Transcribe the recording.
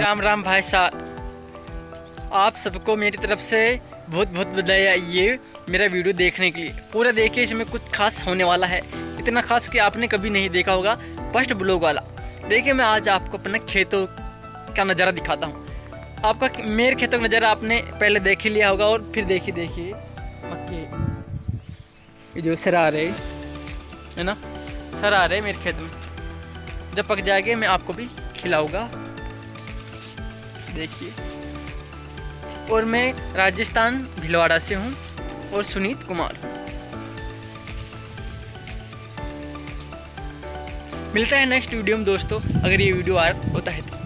राम राम भाई साहब, आप सबको मेरी तरफ से बहुत बहुत बधाई। ये मेरा वीडियो देखने के लिए पूरा देखिए, इसमें कुछ खास होने वाला है, इतना खास कि आपने कभी नहीं देखा होगा। फर्स्ट ब्लॉग वाला देखिए। मैं आज आपको अपने खेतों का नज़ारा दिखाता हूँ। आपका मेरे खेतों का नज़ारा आपने पहले देख ही लिया होगा, और फिर देखिए मक्के, ये जो सर आ रहे है ना, सर आ रहे मेरे खेत में। जब पक जाएंगे मैं आपको भी खिलाऊंगा, देखिए। और मैं राजस्थान भीलवाड़ा से हूँ, और सुनीत कुमार। मिलता है नेक्स्ट वीडियो में दोस्तों, अगर ये वीडियो आ होता है तो।